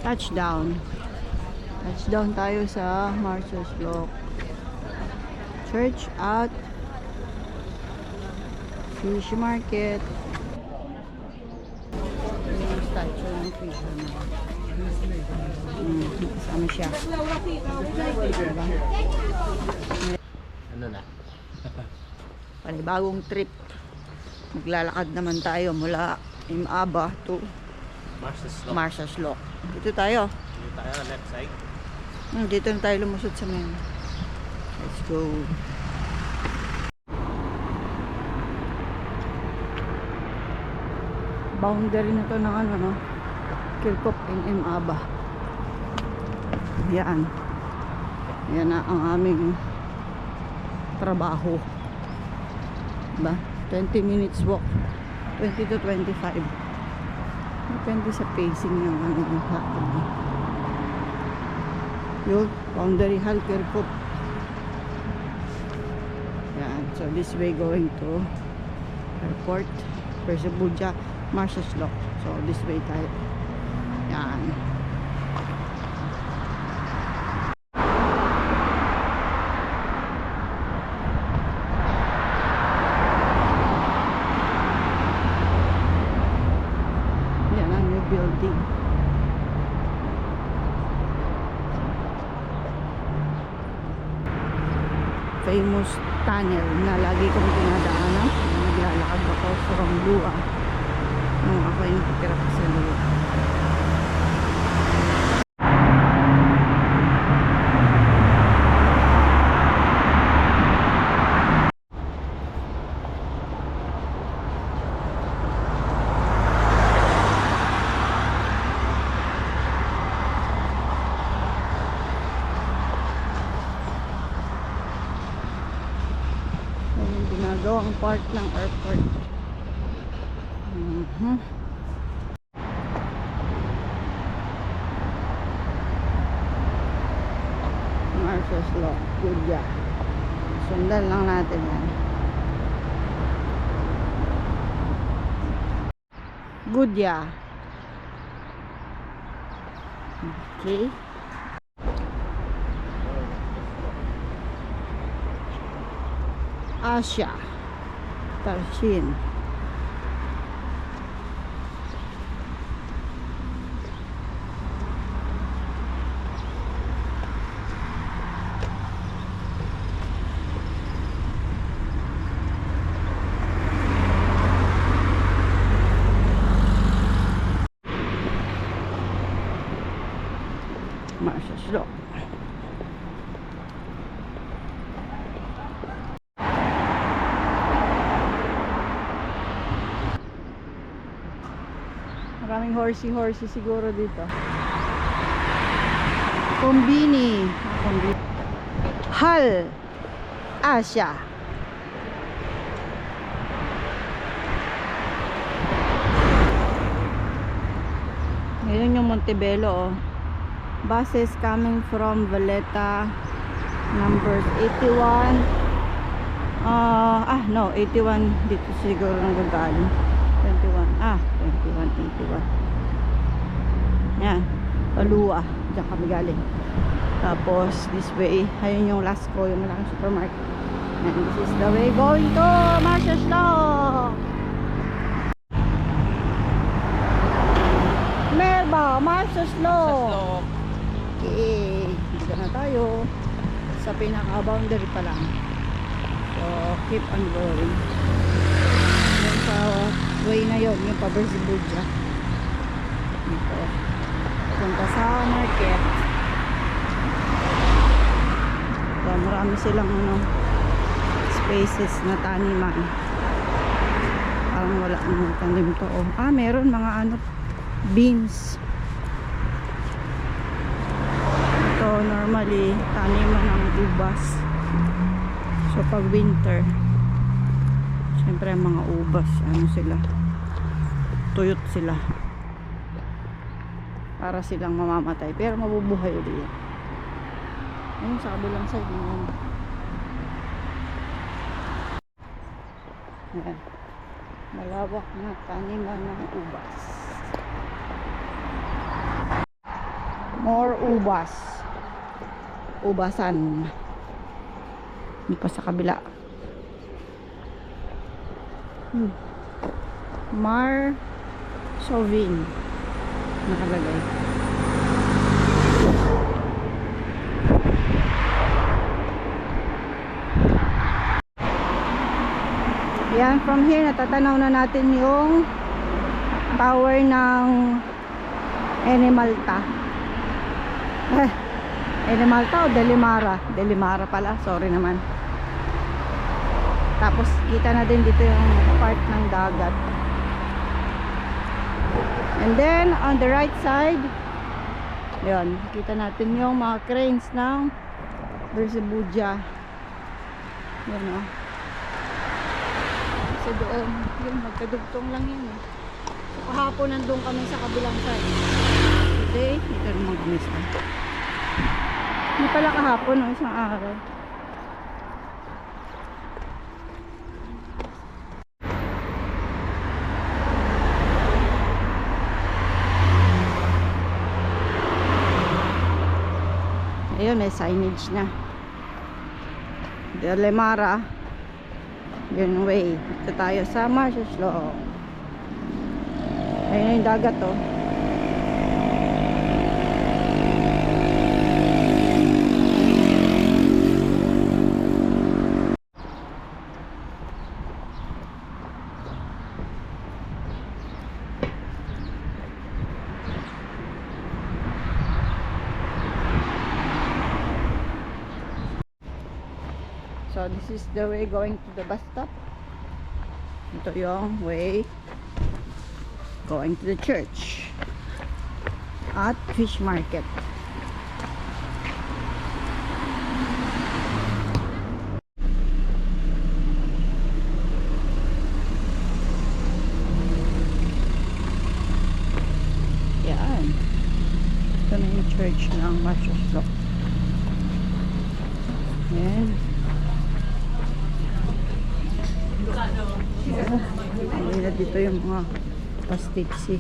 Touchdown. Touchdown tayo sa Marshall's Block. Church at fish market. Yung statue ng fish na. Kasama siya. Ano na? Panibagong trip. Maglalakad naman tayo mula Imaba to Marshall's Block. Dito tayo. Dito tayo, left side. Dito na tayo lumusot sa main. Let's go. Boundary na to ng ano, no? Kirkop and Imaba. Yan. Yan na ang aming trabaho. Diba? 20 minutes walk. 20 to 25. Depende sa pacing ng ano yung hapon. Yun, boundary hall, Kirkop. Yan. So this way going to airport. Persebudya, Marshall's Block. So this way tayo. Yan. Yan ang new building. Famous tunnel na lagi kong dinadaanan. Naglalakad ako from Lua nung ako yung nakatira pa sa Lua. Ginagawang part ng airport. Marshall's Block, Goodya. Sundan lang natin yan. Goodya. Okay. Asia. Tarshin. Marshall's Block. Maraming horsey siguro dito. Kombini. Hal. Asia. Ngayon yung Montebello, oh. Buses coming from Valletta, numbers 81. No, 81 dito siguro nang gagaling. 21, 81. Yan, Palua, diyan kami galing. Tapos this way, ayun yung last ko, yung malaking supermarket. And this is the way going to Marshall's Block. Melba, Marshall's Block. Okay, dito na tayo sa pinaka-boundary pa lang. So keep on going. Yan sa way na yun, yung pa-Persebudya. Dito punta sa market. So marami silang spaces na taniman. Parang wala nang tanim to, oh. Meron mga beans. Ito normally taniman ng ubas. So pag winter, siyempre mga ubas, sila, tuyot sila, para silang mamamatay, pero mabubuhay ulit. Ayun sa kabilang side naman. Ayan, malawak na taniman ng ubas. More ubas. Ubasan. Hindi pa sa kabila. Mar Sovin nakalagay. Yan, from here natatanaw na natin yung tower ng Enemalta. Enemalta o Delimara? Delimara pala, sorry naman. Tapos kita na din dito yung part ng dagat. And then on the right side, yun, kita natin yung mga cranes ng Bersebuja. Yan o. Kasi doon, yun, magkadugtong lang yun. Kahapon nandun kami sa kabilang side. Today, dito naman kami sa. Hindi pala kahapon, no, isang araw. Ayun, may signage na. Delimara. Yun way. Ito tayo sa Marshall. Ayun yung dagat, oh. So this is the way going to the bus stop. Ito yung way going to the church at fish market. Yan. Ito na yung church ng Marshall. Yan. Hindi na dito yung mga pastipsi.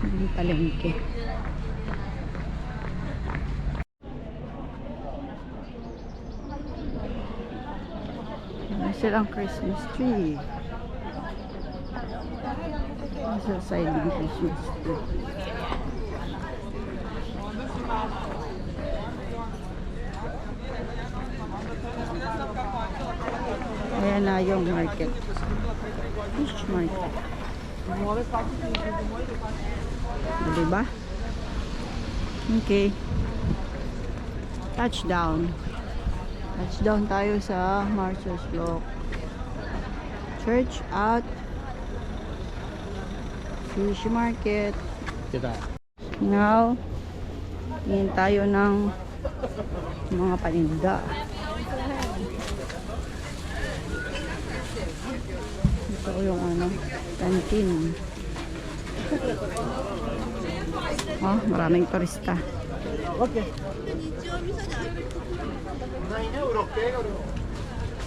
Hindi palengke. May silang Christmas tree. Sa side ng Christmas tree. Ayan na yung market. Fish market. Diba? Okay. Touchdown. Touchdown tayo sa Marshall's Lock Church at fish market. Kita. Now, tingin tayo ng mga paninda. Ito yung ano, canteen. Oh, maraming turista. Okay.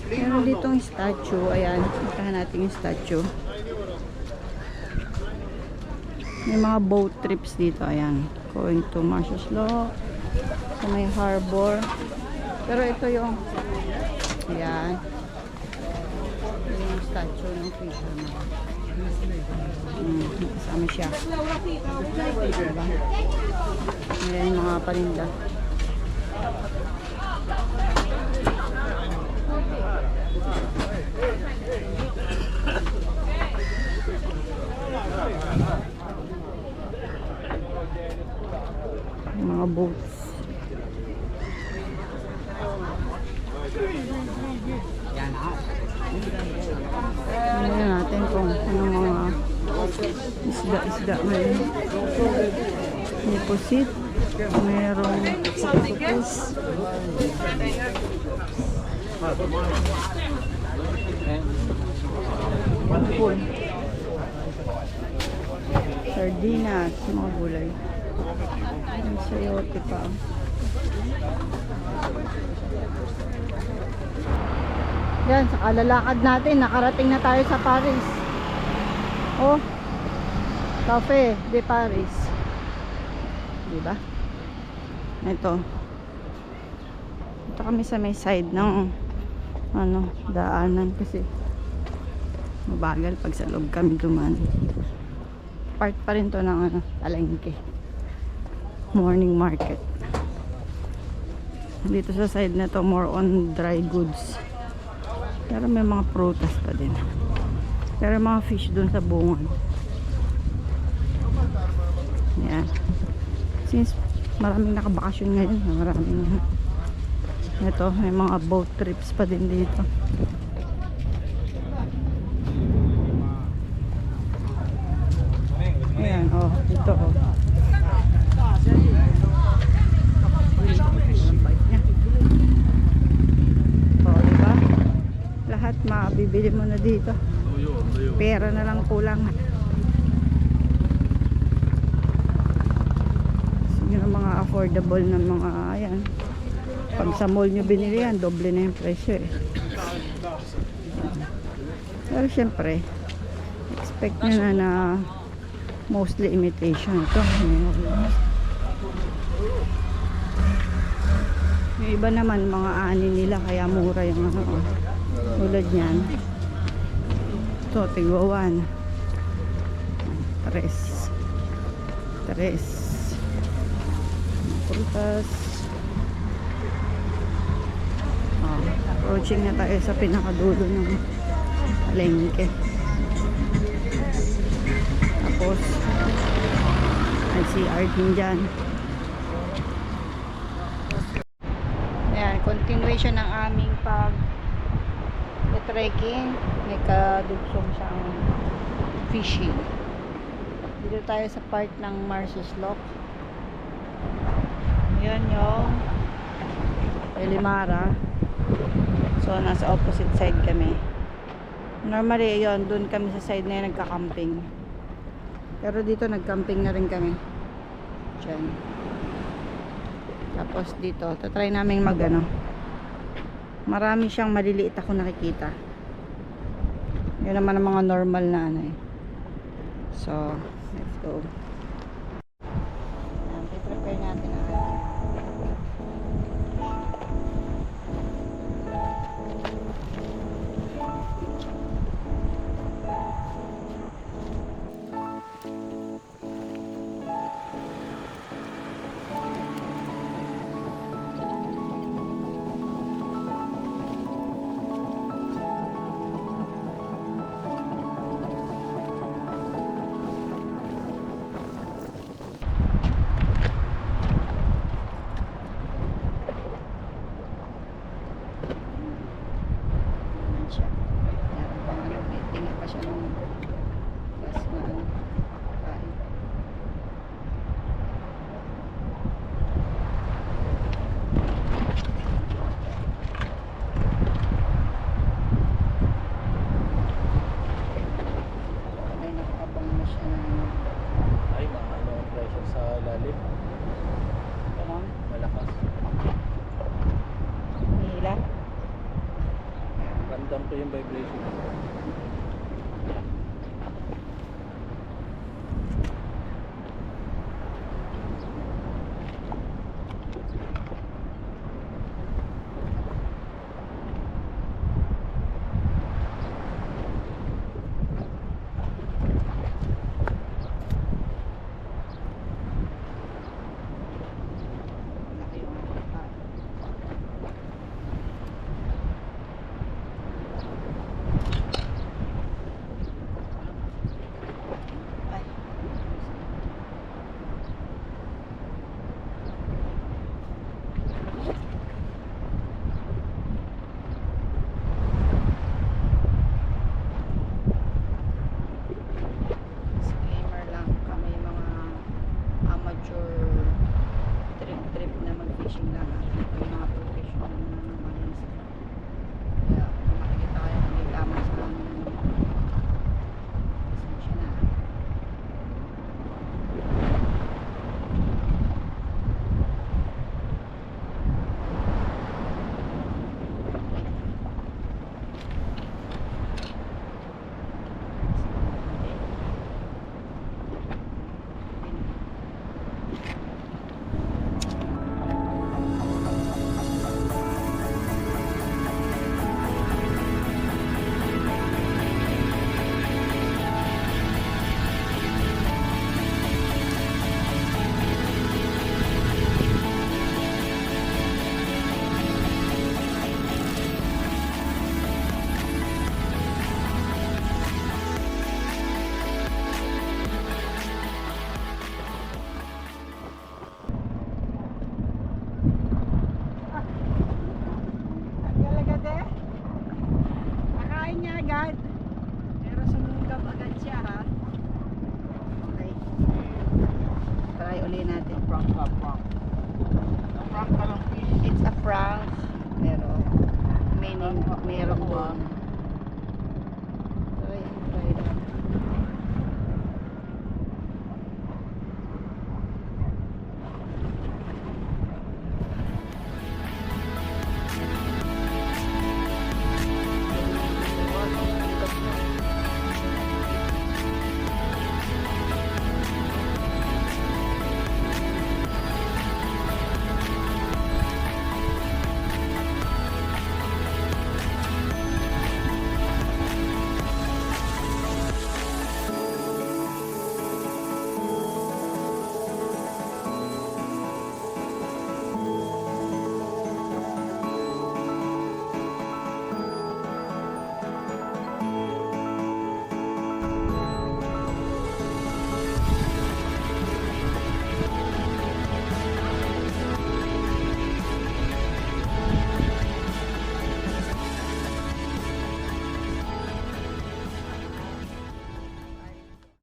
Meron ditong statue. Ayan, puntahan natin yung statue. May mga boat trips dito. Ayan, going to Marshall's Lock. So may harbor. Pero ito yung, ayan, yung statue ng fisherman. Kasama siya. Diba? Ayan yung mga paninda. Mga boats. Tingnan natin kung anong mga isda-isda may pusit, mayroong octopus, hipon, sardinas, mga gulay. May sayote pa. Yan, sa kalalakad natin, nakarating na tayo sa Paris. Oh, Cafe de Paris. Diba? Ito. Ito kami sa may side ng daanan kasi mabagal pag sa loob kami duman. Part pa rin to ng palengke. Morning market. Dito sa side na to, more on dry goods. Pero may mga prutas pa din. Pero mga fish dun sa bungan. Yan. Since maraming nakabakasyon ngayon, maraming ito, may mga boat trips pa din dito. Ayan, oh, ito oh. Oh, diba? Lahat mabibili mo na dito. Pera na lang kulang. Yun ang mga affordable na mga ayan. Pag sa mall nyo binili yan, doble na yung presyo eh. Pero syempre, expect nyo na mostly imitation ito. Yung iba naman, mga ani nila, kaya mura yung tulad niyan. Ito, tigwawan. Tres. Prutas. Approaching na tayo sa pinakadulo ng palengke. Tapos may CR din dyan. Ayan, continuation ng aming trekking. May kadugsong siyang fishing. Dito tayo sa part ng Marcius Lock. Yan yung Elimara. So nasa opposite side kami. Normally yon, dun kami sa side na yun nagka-camping. Pero dito nag-camping na rin kami. Diyan. Tapos dito, tatry namin marami siyang maliliit ako nakikita. Yun naman ang mga normal na eh. So, let's go. I-prepare natin ang siya. Meron pang may tingin pa siya ng gas na kain. May nakakabang na siya ng Ay, ano ang pressure sa lalim? ganun. Malakas. Hila. Ramdam ko yung vibration. Laki yung kain. welcome agad siya ha. Okay. Try uli natin. Prank ka, prank. Na-prank ka lang, fish. It's a prank. Pero meaning meron doon.